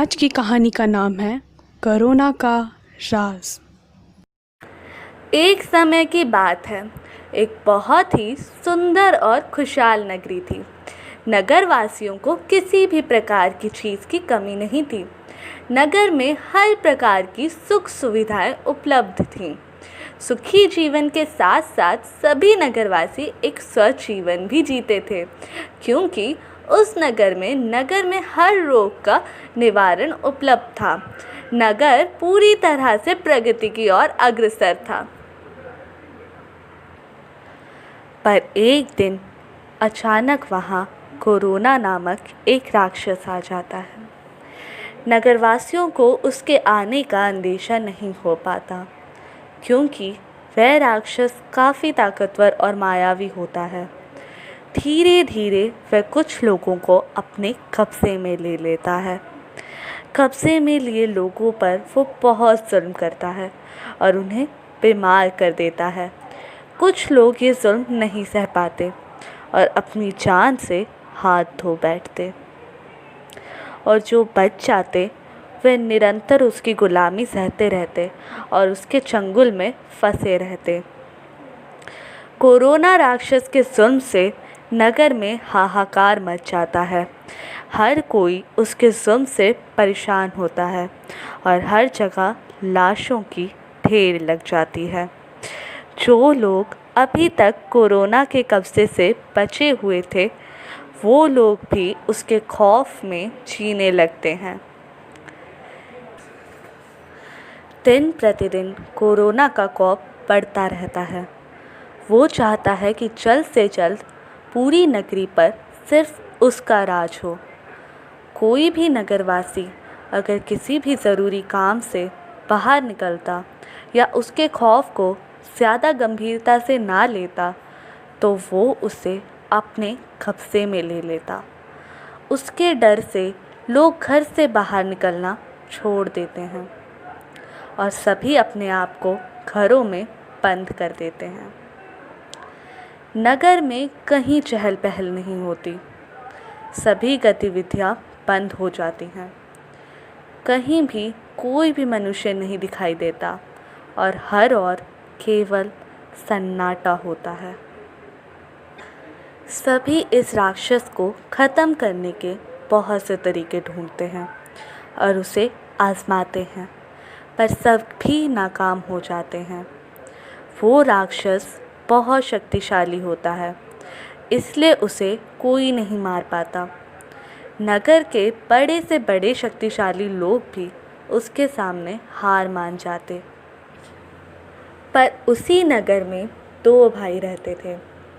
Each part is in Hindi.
आज की कहानी का नाम है कोरोना का राज। एक समय की बात है। एक बहुत ही सुंदर और खुशहाल नगरी थी। नगर वासियों को किसी भी प्रकार की चीज़ की कमी नहीं थी। नगर में हर प्रकार की सुख सुविधाएं उपलब्ध थीं। सुखी जीवन के साथ साथ सभी नगरवासी एक स्वस्थ जीवन भी जीते थे, क्योंकि उस नगर में हर रोग का निवारण उपलब्ध था। नगर पूरी तरह से प्रगति की ओर अग्रसर था। पर एक दिन अचानक वहाँ कोरोना नामक एक राक्षस आ जाता है। नगरवासियों को उसके आने का अंदेशा नहीं हो पाता, क्योंकि वह राक्षस काफ़ी ताकतवर और मायावी होता है। धीरे धीरे वह कुछ लोगों को अपने कब्जे में ले लेता है। कब्जे में लिए लोगों पर वो बहुत जुल्म करता है और उन्हें बीमार कर देता है। कुछ लोग ये जुल्म नहीं सह पाते और अपनी जान से हाथ धो बैठते, और जो बच जाते वे निरंतर उसकी गुलामी सहते रहते और उसके चंगुल में फंसे रहते। कोरोना राक्षस के जुल्म से नगर में हाहाकार मच जाता है। हर कोई उसके जुल्म से परेशान होता है और हर जगह लाशों की ढेर लग जाती है। जो लोग अभी तक कोरोना के कब्जे से बचे हुए थे, वो लोग भी उसके खौफ में जीने लगते हैं। दिन प्रतिदिन कोरोना का खौफ बढ़ता रहता है। वो चाहता है कि जल्द से जल्द पूरी नगरी पर सिर्फ उसका राज हो। कोई भी नगरवासी अगर किसी भी ज़रूरी काम से बाहर निकलता या उसके खौफ को ज़्यादा गंभीरता से ना लेता, तो वो उसे अपने कब्जे में ले लेता। उसके डर से लोग घर से बाहर निकलना छोड़ देते हैं और सभी अपने आप को घरों में बंद कर देते हैं। नगर में कहीं चहल पहल नहीं होती। सभी गतिविधियां बंद हो जाती हैं। कहीं भी कोई भी मनुष्य नहीं दिखाई देता और हर ओर केवल सन्नाटा होता है। सभी इस राक्षस को ख़त्म करने के बहुत से तरीके ढूंढते हैं और उसे आजमाते हैं, पर सब भी नाकाम हो जाते हैं। वो राक्षस बहुत शक्तिशाली होता है, इसलिए उसे कोई नहीं मार पाता। नगर के बड़े से बड़े शक्तिशाली लोग भी उसके सामने हार मान जाते। पर उसी नगर में दो भाई रहते थे।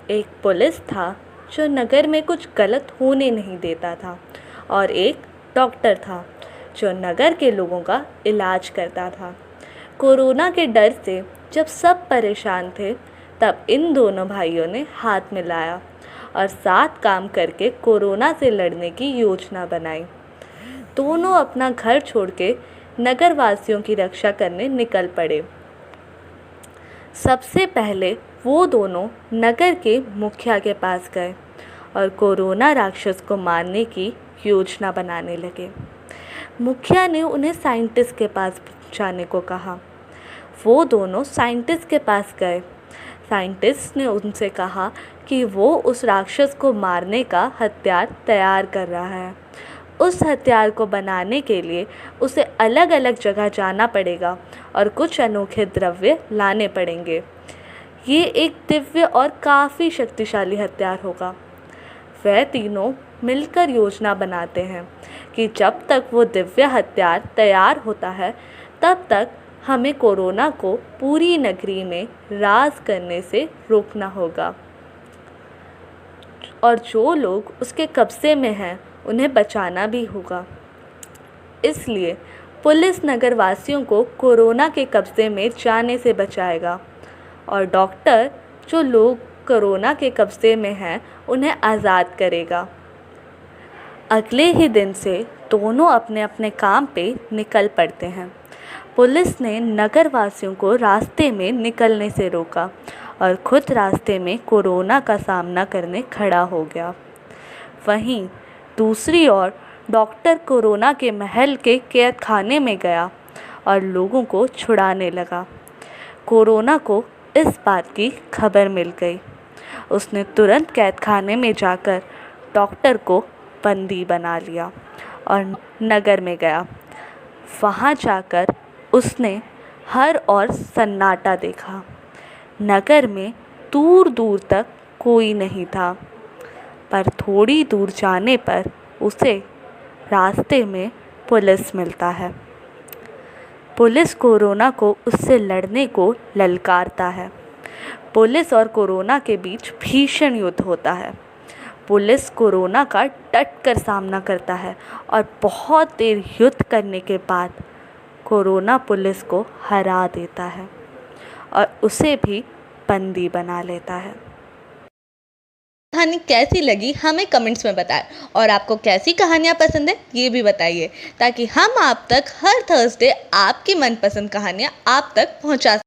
एक पुलिस था जो नगर में कुछ गलत होने नहीं देता था, और एक डॉक्टर था जो नगर के लोगों का इलाज करता था। कोरोना के डर से जब सब परेशान थे, तब इन दोनों भाइयों ने हाथ मिलाया और साथ काम करके कोरोना से लड़ने की योजना बनाई। दोनों अपना घर छोड़ के नगर वासियों की रक्षा करने निकल पड़े। सबसे पहले वो दोनों नगर के मुखिया के पास गए और कोरोना राक्षस को मारने की योजना बनाने लगे। मुखिया ने उन्हें साइंटिस्ट के पास जाने को कहा। वो दोनों साइंटिस्ट के पास गए। साइंटिस्ट ने उनसे कहा कि वो उस राक्षस को मारने का हथियार तैयार कर रहा है। उस हथियार को बनाने के लिए उसे अलग अलग जगह जाना पड़ेगा और कुछ अनोखे द्रव्य लाने पड़ेंगे। ये एक दिव्य और काफ़ी शक्तिशाली हथियार होगा। वह तीनों मिलकर योजना बनाते हैं कि जब तक वो दिव्य हथियार तैयार होता है, तब तक हमें कोरोना को पूरी नगरी में राज करने से रोकना होगा, और जो लोग उसके कब्जे में हैं उन्हें बचाना भी होगा। इसलिए पुलिस नगरवासियों को कोरोना के कब्जे में जाने से बचाएगा, और डॉक्टर जो लोग कोरोना के कब्जे में हैं उन्हें आज़ाद करेगा। अगले ही दिन से दोनों अपने अपने काम पे निकल पड़ते हैं। पुलिस ने नगरवासियों को रास्ते में निकलने से रोका और खुद रास्ते में कोरोना का सामना करने खड़ा हो गया। वहीं दूसरी ओर डॉक्टर कोरोना के महल के कैद खाने में गया और लोगों को छुड़ाने लगा। कोरोना को इस बात की खबर मिल गई। उसने तुरंत कैद खाने में जाकर डॉक्टर को बंदी बना लिया और नगर में गया। वहाँ जाकर उसने हर ओर सन्नाटा देखा। नगर में दूर दूर तक कोई नहीं था, पर थोड़ी दूर जाने पर उसे रास्ते में पुलिस मिलता है। पुलिस कोरोना को उससे लड़ने को ललकारता है। पुलिस और कोरोना के बीच भीषण युद्ध होता है। पुलिस कोरोना का डट कर सामना करता है और बहुत देर युद्ध करने के बाद कोरोना पुलिस को हरा देता है और उसे भी बंदी बना लेता है। कहानी कैसी लगी हमें कमेंट्स में बताएं और आपको कैसी कहानियाँ पसंद है ये भी बताइए, ताकि हम आप तक हर थर्सडे आपकी मनपसंद कहानियाँ आप तक पहुँचा